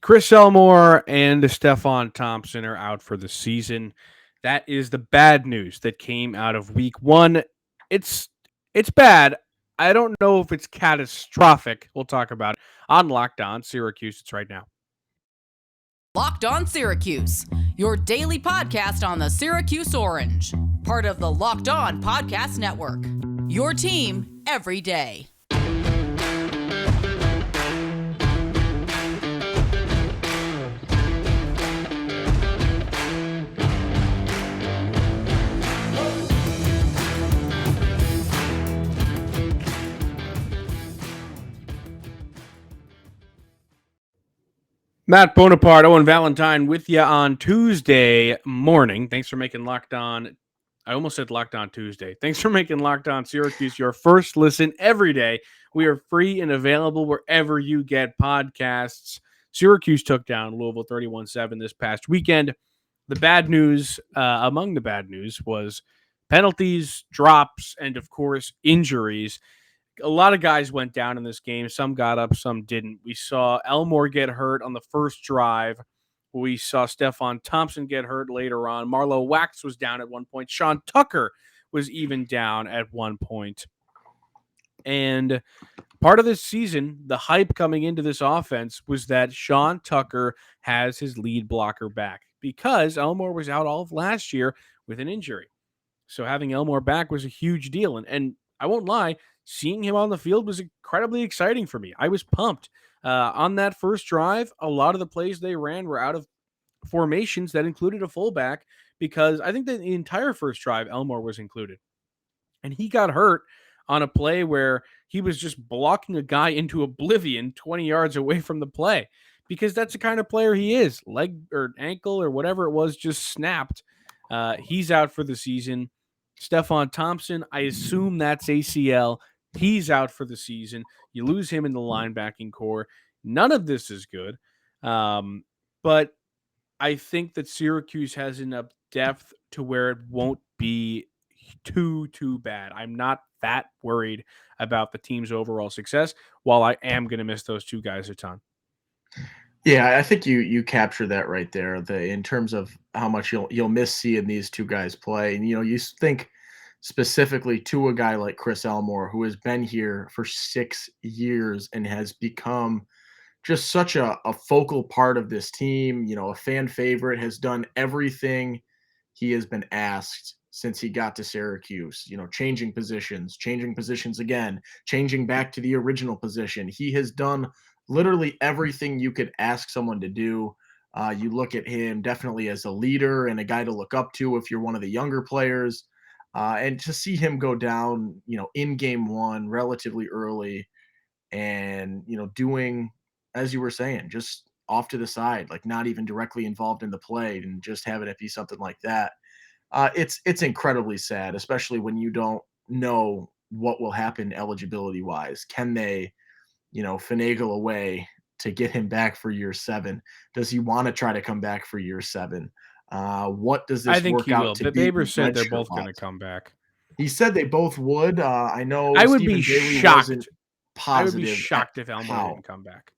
Chris Elmore and Stefon Thompson are out for the season. That is the bad news that came out of week one. It's it's bad. I don't know if it's catastrophic. We'll talk about it on Locked On Syracuse. It's right now. Locked On Syracuse, your daily podcast on the Syracuse Orange, part of the Locked On Podcast Network. Your team every day. Matt Bonaparte, Owen Valentine with you on Tuesday morning. Thanks for making Locked On. I almost said Locked On Tuesday. Thanks for making Locked On Syracuse your first listen every day. We are free and available wherever you get podcasts. Syracuse took down Louisville 31-7 this past weekend. The bad news, among the bad news, was penalties, drops, and of course, injuries. A lot of guys went down in this game. Some got up, some didn't. We saw Elmore get hurt on the first drive. We saw Stefon Thompson get hurt later on. Marlowe Wax was down at one point. Sean Tucker was even down at one point. And part of this season, the hype coming into this offense was that Sean Tucker has his lead blocker back because Elmore was out all of last year with an injury. So having Elmore back was a huge deal. And I won't lie, seeing him on the field was incredibly exciting for me. I was pumped. On that first drive, a lot of the plays they ran were out of formations that included a fullback because I think that the entire first drive, Elmore was included. And he got hurt on a play where he was just blocking a guy into oblivion 20 yards away from the play because that's the kind of player he is. Leg or ankle or whatever it was just snapped. He's out for the season. Stefon Thompson, I assume that's ACL. He's out for the season. You lose him in the linebacking core. None of this is good. But I think that Syracuse has enough depth to where it won't be too bad. I'm not that worried about the team's overall success, while I am going to miss those two guys a ton. Yeah, I think you capture that right there. In terms of how much you'll miss seeing these two guys play, and you think specifically to a guy like Chris Elmore, who has been here for 6 years and has become just such a focal part of this team. A fan favorite, has done everything he has been asked since he got to Syracuse. Changing positions again, changing back to the original position. He has done literally everything you could ask someone to do. You look at him definitely as a leader and a guy to look up to if you're one of the younger players. And to see him go down, in game one relatively early and, doing, as you were saying, just off to the side, like not even directly involved in the play and just having it be something like that. It's incredibly sad, especially when you don't know what will happen eligibility wise. Can they, finagle away to get him back for year 7? Does he want to try to come back for year 7? What does this I think work he out will. to But be? Baber said they're both going to come back. He said they both would. I know I would Stephen be Bailey shocked. wasn't I would be positive shocked at if Elmore how. didn't come back.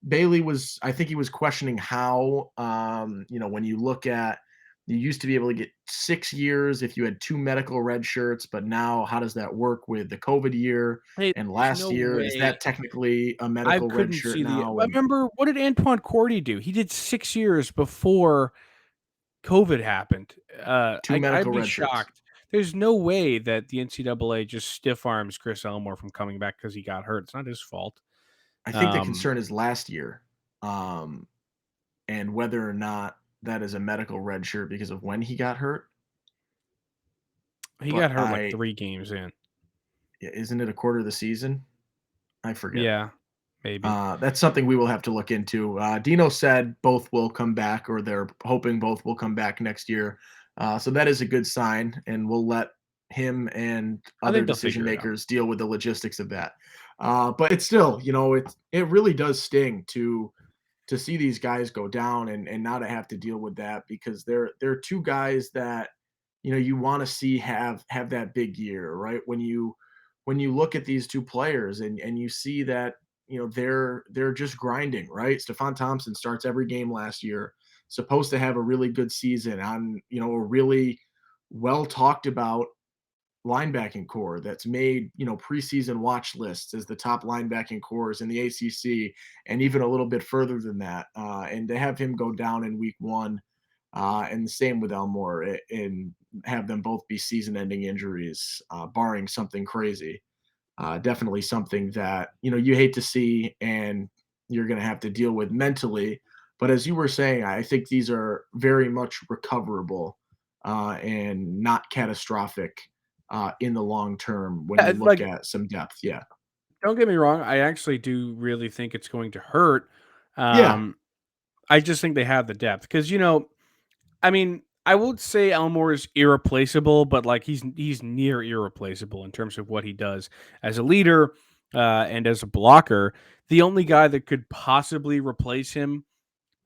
Bailey was, I think he was questioning how, when you look at, you used to be able to get 6 years if you had 2 medical red shirts, but now how does that work with the COVID year Hey, and there's last no year? Is way. that technically a I medical red couldn't shirt see the. now? And Remember, what did Antoine Cordy do? He did 6 years before COVID happened. 2 I'd medical be red shirts. shocked. There's no way that the NCAA just stiff arms Chris Elmore from coming back because he got hurt. It's not his fault. I think the concern is last year, and whether or not that is a medical red shirt because of when he got hurt. He got hurt like 3 games in. Isn't it a quarter of the season? I forget. Yeah, maybe. That's something we will have to look into. Dino said both will come back, or they're hoping both will come back next year. So that is a good sign, and we'll let him and other decision makers deal with the logistics of that. But it's still, it really does sting to see these guys go down and not to have to deal with that, because they're two guys that, you want to see have that big year, right? When you look at these two players and you see that, they're just grinding, right? Stefon Thompson starts every game last year, supposed to have a really good season on, a really well talked about linebacking core that's made, preseason watch lists as the top linebacking cores in the ACC and even a little bit further than that. And to have him go down in week one, and the same with Elmore, and have them both be season ending injuries, barring something crazy. Definitely something that, you hate to see and you're going to have to deal with mentally. But as you were saying, I think these are very much recoverable, and not catastrophic, in the long term when Yeah, you it's look like, at some depth. Yeah. don't get me wrong, I actually do really think it's going to hurt. Yeah. Um, I just think they have the depth because I mean, I would say Elmore is irreplaceable, but like he's near irreplaceable in terms of what he does as a leader, and as a blocker. The only guy that could possibly replace him,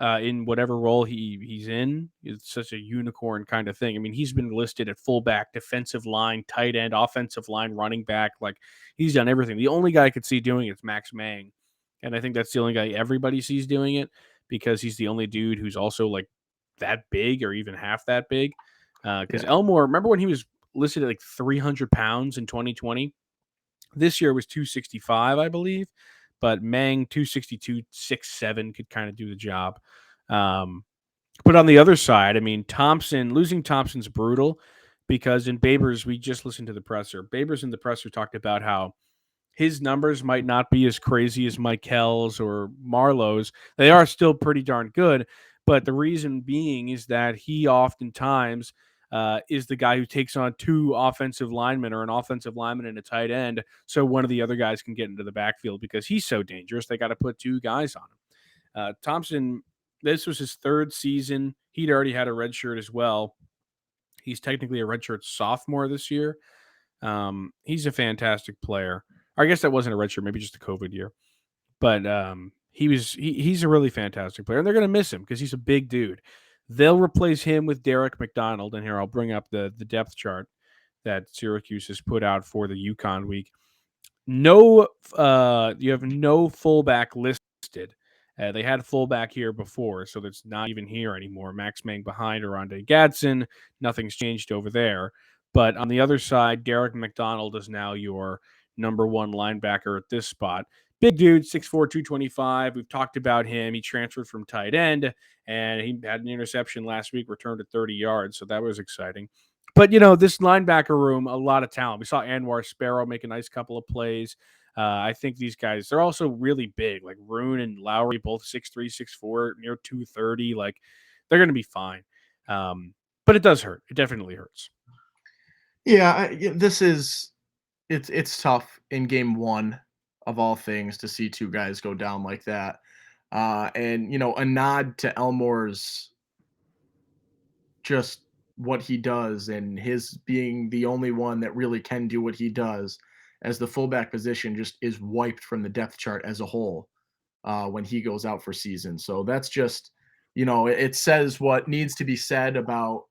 in whatever role he's in, it's such a unicorn kind of thing. I mean, he's been listed at fullback, defensive line, tight end, offensive line, running back. Like he's done everything. The only guy I could see doing it is Max Mang, and I think that's the only guy everybody sees doing it because he's the only dude who's also like that big or even half that big. Because Yeah. Elmore, remember when he was listed at like 300 pounds in 2020? This year was 265, I believe, but Mang 262, 6'7" could kind of do the job. Um, but on the other side, I mean, losing Thompson's brutal because in Babers, we just listened to the presser. Babers in the presser talked about how his numbers might not be as crazy as Mikel's or Marlowe's. They are still pretty darn good, but the reason being is that he oftentimes is the guy who takes on two offensive linemen or an offensive lineman and a tight end, so one of the other guys can get into the backfield because he's so dangerous. They got to put two guys on him. Thompson, this was his third season. He'd already had a red shirt as well. He's technically a redshirt sophomore this year. He's a fantastic player. Or I guess that wasn't a redshirt, maybe just a COVID year. But he's a really fantastic player, and they're going to miss him because he's a big dude. They'll replace him with Derek McDonald, and here I'll bring up the depth chart that Syracuse has put out for the Yukon week. You have no fullback listed. They had fullback here before, so that's not even here anymore. Max Mang behind Aronde Gadsden. Nothing's changed over there. But on the other side, Derek McDonald is now your number one linebacker at this spot. Big dude, 6'4", 225. We've talked about him. He transferred from tight end, and he had an interception last week, returned at 30 yards, so that was exciting. But this linebacker room, a lot of talent. We saw Anwar Sparrow make a nice couple of plays. I think these guys, they're also really big. Like Rune and Lowry, both 6'3", 6'4", near 230. Like they're going to be fine. But it does hurt. It definitely hurts. Yeah. It's tough in game one of all things to see two guys go down like that. And a nod to Elmore's, just what he does and his being the only one that really can do what he does, as the fullback position just is wiped from the depth chart as a whole, when he goes out for season. So that's just, it says what needs to be said about,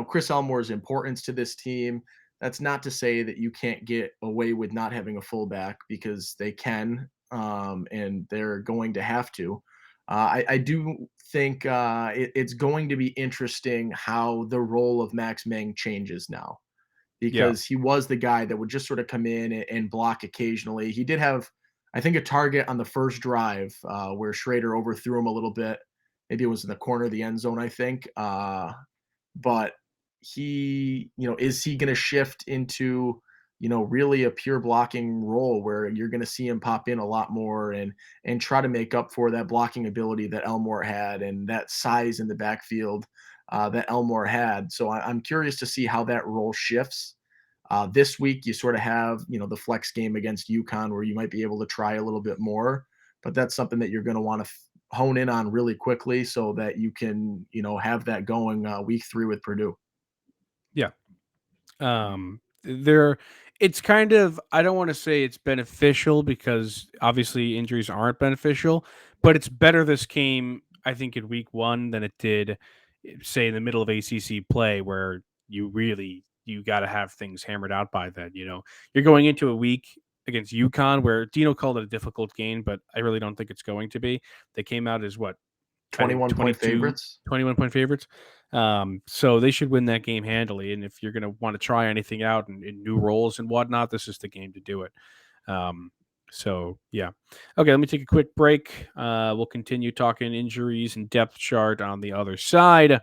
Chris Elmore's importance to this team. That's not to say that you can't get away with not having a fullback, because they can, and they're going to have to. I do think, it's going to be interesting how the role of Max Meng changes now, Yeah. because he was the guy that would just sort of come in and block occasionally. He did have, I think, a target on the first drive, where Schrader overthrew him a little bit. Maybe it was in the corner of the end zone, I think. But is he going to shift into, really a pure blocking role where you're going to see him pop in a lot more and try to make up for that blocking ability that Elmore had and that size in the backfield, that Elmore had. So I'm curious to see how that role shifts. This week, you sort of have, the flex game against UConn where you might be able to try a little bit more, but that's something that you're going to want to hone in on really quickly so that you can, have that going, week 3 with Purdue. Yeah. There, it's kind of, I don't want to say it's beneficial because obviously injuries aren't beneficial, but it's better this came, I think, in week one than it did, say, in the middle of ACC play where you got to have things hammered out by then. You're going into a week against UConn, where Dino called it a difficult game, but I really don't think it's going to be. They came out as what? I think 21-point favorites. 21-point favorites. So they should win that game handily. And if you're going to want to try anything out in new roles and whatnot, this is the game to do it. So yeah. Okay, let me take a quick break. We'll continue talking injuries and depth chart on the other side.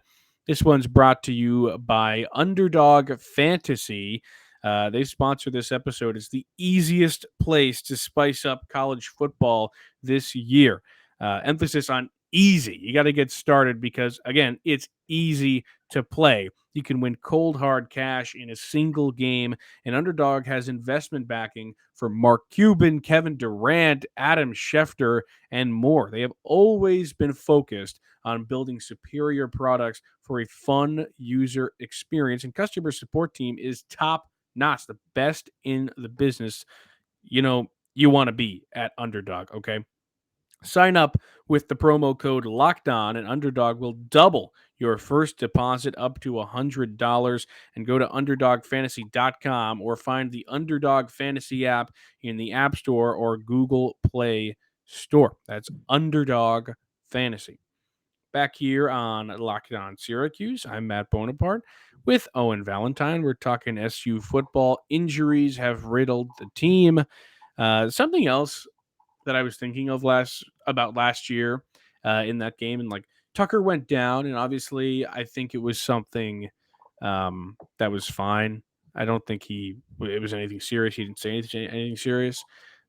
This one's brought to you by Underdog Fantasy. They sponsor this episode. It's the easiest place to spice up college football this year. Emphasis on easy. You got to get started because, again, it's easy to play. You can win cold, hard cash in a single game. And Underdog has investment backing for Mark Cuban, Kevin Durant, Adam Schefter, and more. They have always been focused on building superior products for a fun user experience. And customer support team is top notch, the best in the business. You want to be at Underdog, okay? Sign up with the promo code LOCKEDON, and Underdog will double your first deposit up to $100. And go to UnderdogFantasy.com or find the Underdog Fantasy app in the App Store or Google Play Store. That's Underdog Fantasy. Back here on Locked On Syracuse, I'm Matt Bonaparte with Owen Valentine. We're talking SU football. Injuries have riddled the team. Something else that I was thinking of last year in that game, and like Tucker went down, and obviously I think it was something that was fine. I don't think it was anything serious. He didn't say anything serious,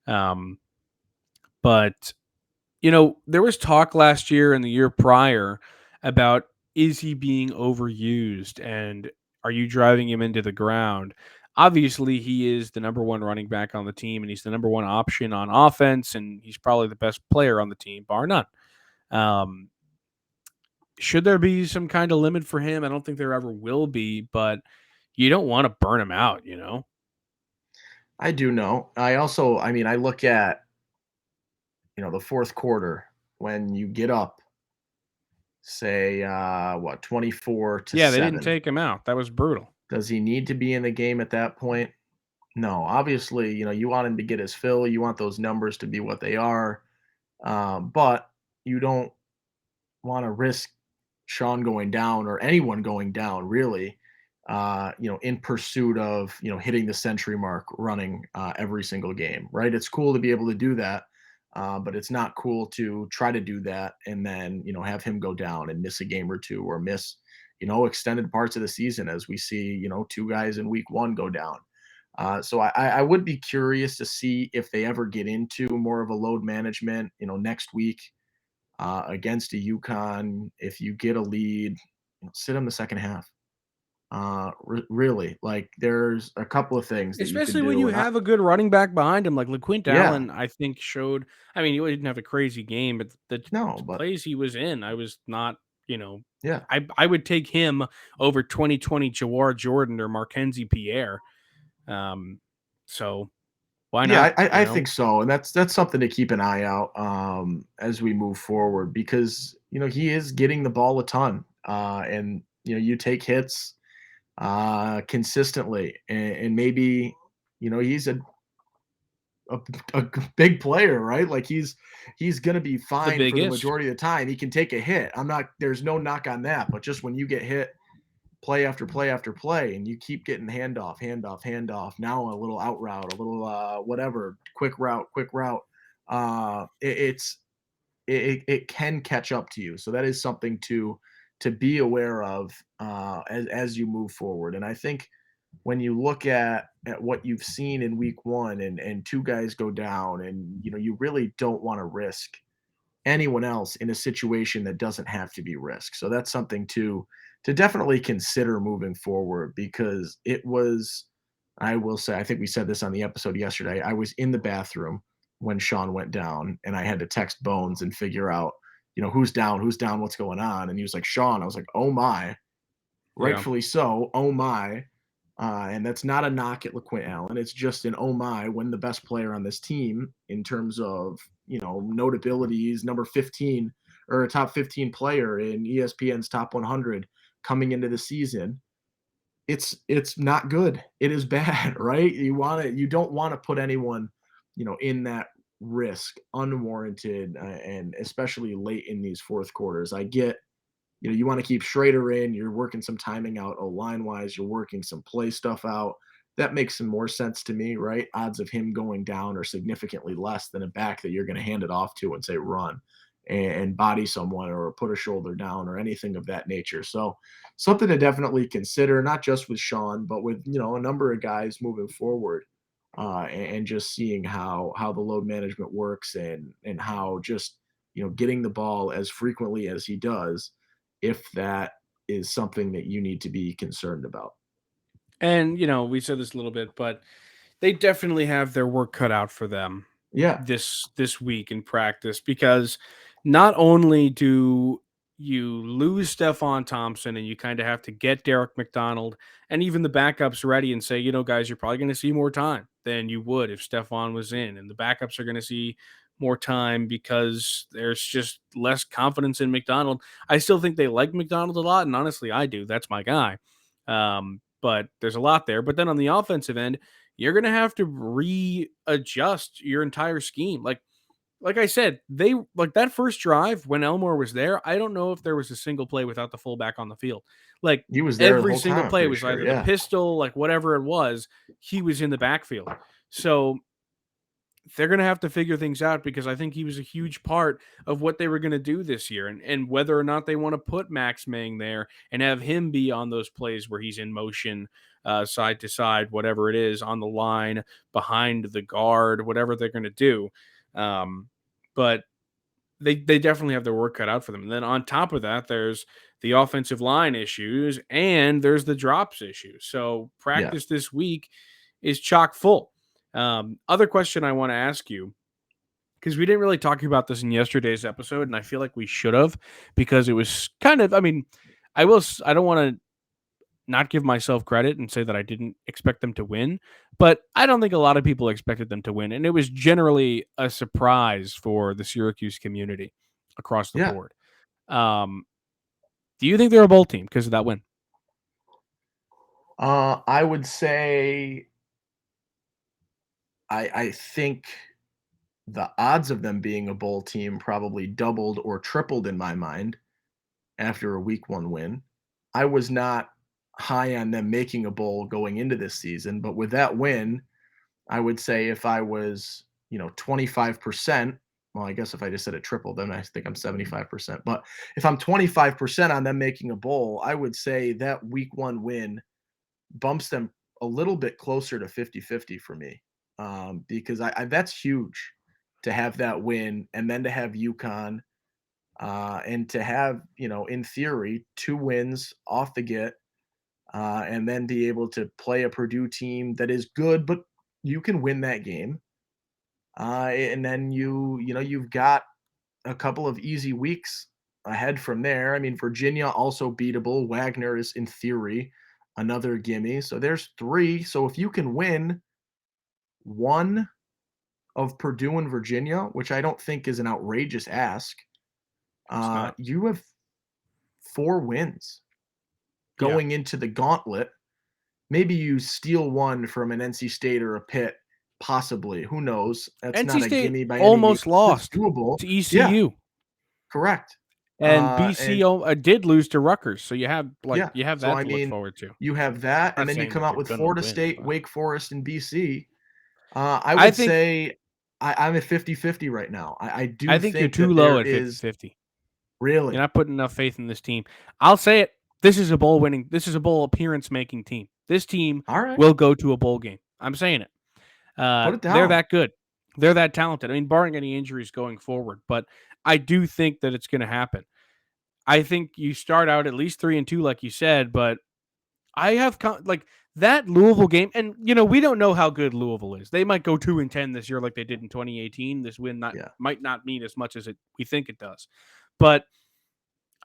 but there was talk last year and the year prior about, is he being overused and are you driving him into the ground? Obviously, he is the number one running back on the team and he's the number one option on offense, and he's probably the best player on the team, bar none. Should there be some kind of limit for him? I don't think there ever will be, but you don't want to burn him out, I do know. I look at, the fourth quarter when you get up, say, 24 to Yeah, they 7. didn't take him out. That was brutal. Does he need to be in the game at that point? No. Obviously, you want him to get his fill. You want those numbers to be what they are. But you don't want to risk Sean going down or anyone going down, really, in pursuit of, hitting the century mark running every single game, right? It's cool to be able to do that. But it's not cool to try to do that and then, have him go down and miss a game or two or miss, extended parts of the season, as we see, two guys in week one go down. So I would be curious to see if they ever get into more of a load management, next week against a UConn. If you get a lead, sit him the second half. Really, like there's a couple of things that Especially you when can do. you have a good running back behind him, like LaQuint Yeah. Allen, I think showed. I mean, he didn't have a crazy game, but the But plays he was in, I was not, yeah, I would take him over 2020 Jawar Jordan or Markenzie Pierre. So why not? Yeah, I think so, and that's something to keep an eye out as we move forward, because he is getting the ball a ton, and you take hits consistently, and maybe he's a big player, right? Like he's gonna be fine for the majority of the time. He can take a hit. There's no knock on that, but just when you get hit play after play after play, and you keep getting handoff. Now a little out route, a little whatever, quick route. It can catch up to you. So that is something to be aware of as you move forward. And I think when you look at what you've seen in week one, and two guys go down, and you really don't want to risk anyone else in a situation that doesn't have to be risked. So that's something to definitely consider moving forward, because it was, I will say, I think we said this on the episode yesterday, I was in the bathroom when Sean went down, and I had to text Bones and figure out, who's down, what's going on. And he was like, Sean. I was like, oh my, rightfully so. Oh my. And that's not a knock at LaQuint Allen. It's just an oh my, when the best player on this team in terms of, notability is number 15 or a top 15 player in ESPN's top 100 coming into the season. It's not good. It is bad, right? You don't want to put anyone in that risk unwarranted, and especially late in these fourth quarters. I get, you want to keep Schrader in, you're working some timing out line wise, you're working some play stuff out. That makes some more sense to me, right? Odds of him going down are significantly less than a back that you're going to hand it off to and say run and body someone or put a shoulder down or anything of that nature. So something to definitely consider, not just with Sean, but with a number of guys moving forward, and just seeing how the load management works and how just getting the ball as frequently as he does, if that is something that you need to be concerned about. And we said this a little bit, but they definitely have their work cut out for them Yeah, this week in practice, because not only do you lose Stefon Thompson and you kind of have to get Derek McDonald and even the backups ready and say, guys, you're probably going to see more time than you would if Stefon was in, and the backups are going to see more time because there's just less confidence in McDonald. I still think they like McDonald a lot, and honestly, I do. That's my guy. But there's a lot there. But then on the offensive end, you're going to have to readjust your entire scheme. Like I said, they like that first drive when Elmore was there. I don't know if there was a single play without the fullback on the field. Like he was there the every whole single time, I'm play pretty was sure. either the Yeah, pistol, like whatever it was, he was in the backfield. So they're going to have to figure things out, because I think he was a huge part of what they were going to do this year, and whether or not they want to put Max Mang there and have him be on those plays where he's in motion, side to side, whatever it is, on the line, behind the guard, whatever they're going to do. But they definitely have their work cut out for them. And then on top of that, there's the offensive line issues and there's the drops issue. So yeah. practice this week is chock full. Other question I want to ask you, because we didn't really talk about this in yesterday's episode, and I feel like we should have, because it was kind of, I mean, I don't want to not give myself credit and say that I didn't expect them to win, but I don't think a lot of people expected them to win. And it was generally a surprise for the Syracuse community across the Yeah. board. Do you think they're a bowl team because of that win? I would say I think the odds of them being a bowl team probably doubled or tripled in my mind after a week one win. I was not high on them making a bowl going into this season, but with that win, I would say if I was, 25%, well, I guess if I just said it tripled, then I think I'm 75%. But if I'm 25% on them making a bowl, I would say that week one win bumps them a little bit closer to 50-50 for me, because I that's huge to have that win and then to have UConn, and to have, in theory, 2 wins off the get, and then be able to play a Purdue team that is good, but you can win that game. And then you've got a couple of easy weeks ahead from there. I mean, Virginia also beatable. Wagner is in theory another gimme. So there's 3. So if you can win one of Purdue and Virginia, which I don't think is an outrageous ask, It's not. you have 4 wins Yeah. going into the gauntlet. Maybe you steal one from an NC State or a Pitt, possibly. Who knows? That's NC not a State gimme by any means. almost It's lost doable. to Yeah, ECU, correct. and BC And did lose to Rutgers. So yeah, you have so that I to look mean, forward to. you have that, I'm and not then you saying come that out they're with gonna Florida win, State, but Wake Forest, and BC. I I would think say I'm at 50-50 right now. I I do think you're think too that low there at is 50-50. You're really not putting enough faith in this team. I'll say it. This is a bowl appearance making team. This team all right. will go to a bowl game. I'm saying it. Put it They're down. that good. They're that talented. I mean, barring any injuries going forward, but I do think that it's going to happen. I think you start out at least 3-2, like you said, but I have like that Louisville game, and we don't know how good Louisville is. They might go 2-10 this year, like they did in 2018. This win Yeah. might not mean as much as we think it does, but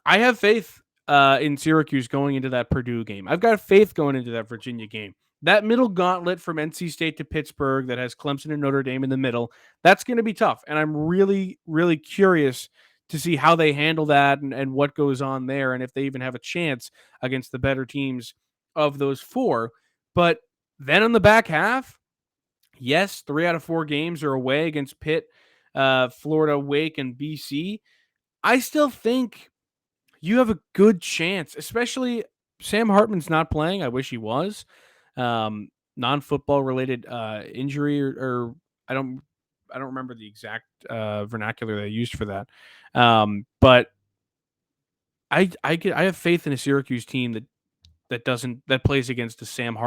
I have faith in Syracuse going into that Purdue game. I've got faith going into that Virginia game. That middle gauntlet from NC State to Pittsburgh that has Clemson and Notre Dame in the middle, that's going to be tough. And I'm really, really curious to see how they handle that and what goes on there, and if they even have a chance against the better teams of those 4. But then on the back half, Yes, 3 out of 4 games are away against Pitt, Florida, Wake, and BC. I still think you have a good chance, especially Sam Hartman's not playing. I wish he was. Non-football related injury or I don't I don't remember the exact vernacular they used for that. But I have faith in a Syracuse team that plays against the Sam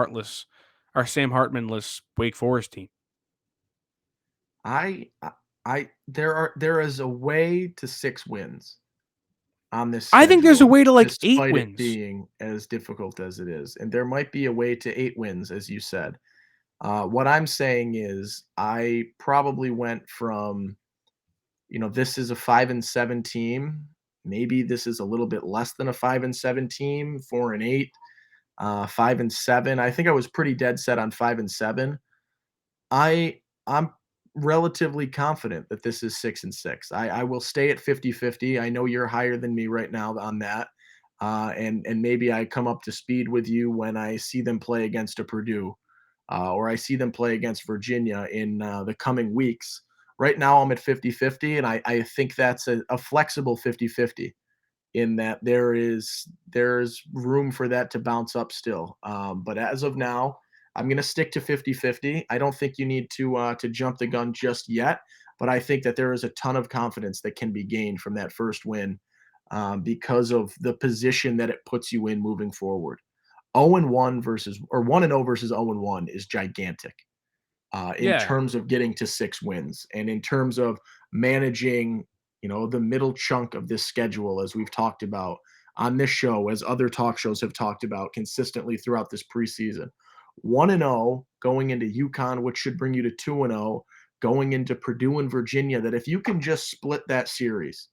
Sam Hartmanless Wake Forest team. There is a way to 6 wins on this I think there's a schedule, way to like 8 despite it wins. being as difficult as it is, and there might be a way to 8 wins, as you said. What I'm saying is I probably went from, this is a 5-7 team. Maybe this is a little bit less than a 5-7 team, 4-8, 5-7. I think I was pretty dead set on 5-7. I'm relatively confident that this is 6-6. I will stay at 50-50. I know you're higher than me right now on that. And maybe I come up to speed with you when I see them play against a Purdue, or I see them play against Virginia in the coming weeks. Right now, I'm at 50-50, and I think that's a flexible 50-50 in that there's room for that to bounce up still. But as of now, I'm going to stick to 50-50. I don't think you need to jump the gun just yet, but I think that there is a ton of confidence that can be gained from that first win, because of the position that it puts you in moving forward. 0-1 versus or 1-0 versus 0-1 is gigantic, in Yeah. terms of getting to 6 wins and in terms of managing, the middle chunk of this schedule, as we've talked about on this show, as other talk shows have talked about consistently throughout this preseason. 1-0 going into UConn, which should bring you to 2-0, going into Purdue and Virginia, that if you can just split that series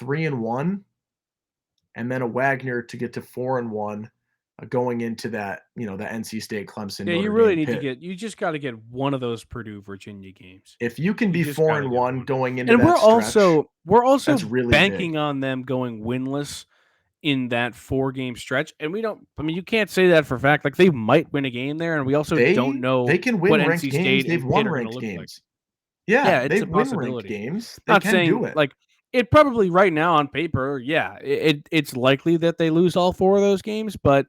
3-1, and then a Wagner to get to 4-1, going into that, the NC State, Clemson, Yeah, you Notre really Dame, need to Pitt. you just got to get one of those Purdue Virginia games. If you can You be just four got to and get one one. going into And that stretch, we're also that's really big. banking on them going winless in that 4-game stretch. And we don't I mean you can't say that for a fact. Like they might win a game there and we also don't know They can what win ranked NC games. State They've and Pitt won are going to ranked look like. games. Yeah, Yeah, it's they a win ranked possibility. games. They Not can do saying it. like it probably right now on paper, yeah, it's likely that they lose all 4 of those games, but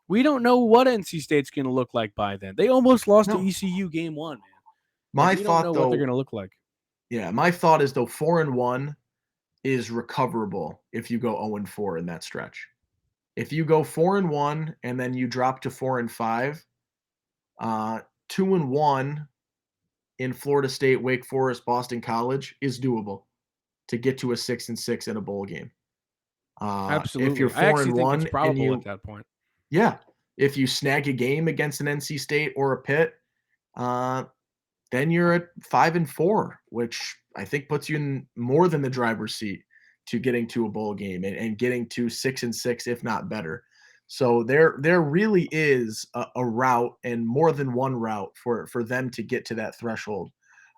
we don't know what NC State's going to look like by then. They almost lost to No. ECU game 1, man. Like My we don't know thought what they're going though, to look like. my thought is though 4-1 is recoverable if you go 0-4 in that stretch. If you go 4-1 and then you drop to 4-5, 2-1 in Florida State, Wake Forest, Boston College is doable to get to a 6-6 in a bowl game. If you're Absolutely. I four actually and think it's one and probable at that point. yeah, if you snag a game against an NC State or a Pitt, uh, then you're at 5-4, which I think puts you in more than the driver's seat to getting to a bowl game and getting to 6-6, if not better. So there really is a route and more than one route for them to get to that threshold.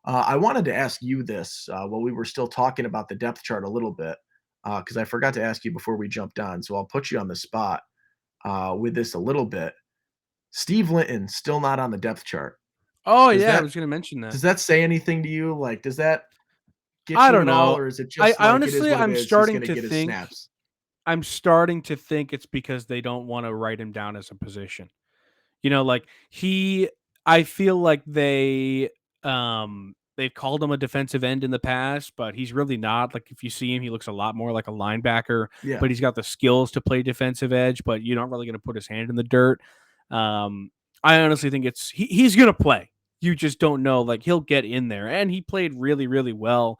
I wanted to ask you this while we were still talking about the depth chart a little bit, because I forgot to ask you before we jumped on. So I'll put you on the spot with this a little bit. Steve Linton still not on the depth chart. Oh Does yeah, I that was going to mention that. does that say anything to you? Like, does that get I you don't at all, know. or is it I, just I like it is honestly what it I'm is? He's starting going to to get his think snaps. it's because they don't want to write him down as a position. Like I feel like they've called him a defensive end in the past, but he's really not. Like if you see him, he looks a lot more like a linebacker, Yeah, but he's got the skills to play defensive edge, but you're not really going to put his hand in the dirt. I honestly think he's going to play. You just don't know. Like he'll get in there, and he played really, really well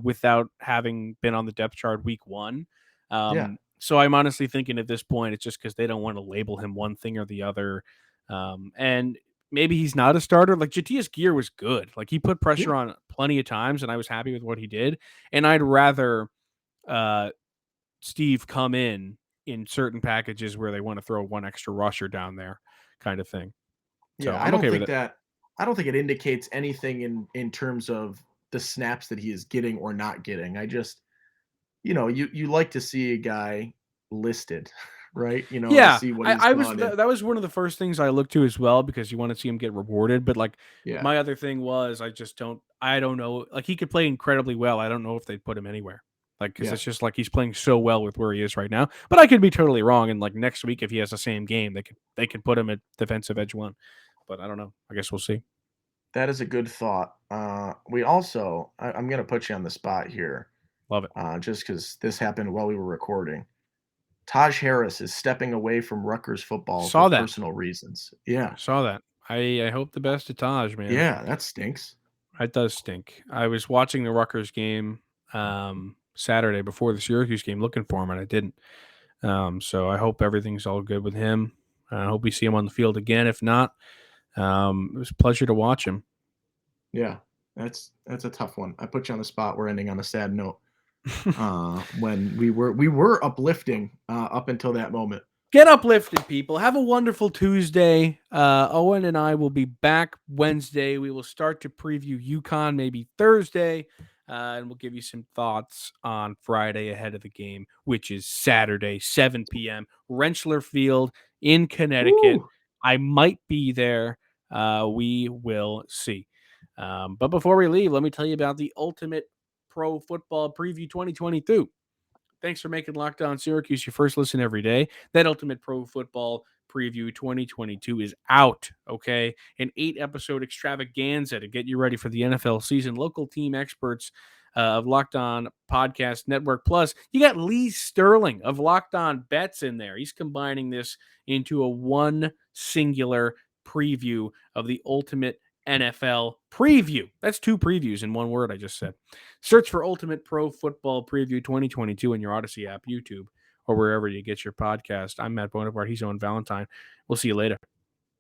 without having been on the depth chart week 1. yeah, So I'm honestly thinking at this point, it's just because they don't want to label him one thing or the other. And maybe he's not a starter. Like Jatius Gear was good. Like he put yeah. pressure on plenty of times, and I was happy with what he did. And I'd rather uh, Steve come in certain packages where they want to throw one extra rusher down there, kind of thing. So Yeah, I'm okay with it. I don't think it indicates anything in terms of the snaps that he is getting or not getting. I just, you like to see a guy listed, right? To Yeah, see what he's I was done. And that was one of the first things I looked to as well because you want to see him get rewarded. But like yeah, my other thing was I don't know. Like he could play incredibly well. I don't know if they'd put him anywhere. Like because yeah, it's just like he's playing so well with where he is right now. But I could be totally wrong. And like next week, if he has the same game, they could put him at defensive edge one. But I don't know. I guess we'll see. that is a good thought. We also, I'm going to put you on the spot here, Love it. just because this happened while we were recording. Taj Harris is stepping away from Rutgers football for Saw that. personal reasons. Yeah, Saw that. I hope the best to Taj, man. yeah, that stinks. That does stink. I was watching the Rutgers game Saturday before the Syracuse game, looking for him, and I didn't. So I hope everything's all good with him. I hope we see him on the field again. If not, it was a pleasure to watch him. Yeah, that's a tough one. I put you on the spot. We're ending on a sad note. When we were uplifting up until that moment. Get uplifted, people. Have a wonderful Tuesday. Owen and I will be back Wednesday. We will start to preview UConn maybe Thursday, and we'll give you some thoughts on Friday ahead of the game, which is Saturday, 7 p.m. Rentschler Field in Connecticut. Woo! I might be there. We will see. But before we leave, let me tell you about the Ultimate Pro Football Preview 2022. Thanks for making Locked On Syracuse your first listen every day. That Ultimate Pro Football Preview 2022 is out, okay? An 8-episode extravaganza to get you ready for the NFL season. Local team experts of Locked On Podcast Network. Plus, you got Lee Sterling of Locked On Bets in there. He's combining this into a one singular preview of the Ultimate NFL preview. That's 2 previews in one word, I just said. Search for Ultimate Pro Football Preview 2022 in your Odyssey app, YouTube, or wherever you get your podcast. I'm Matt Bonaparte. He's Owen Valentine. We'll see you later.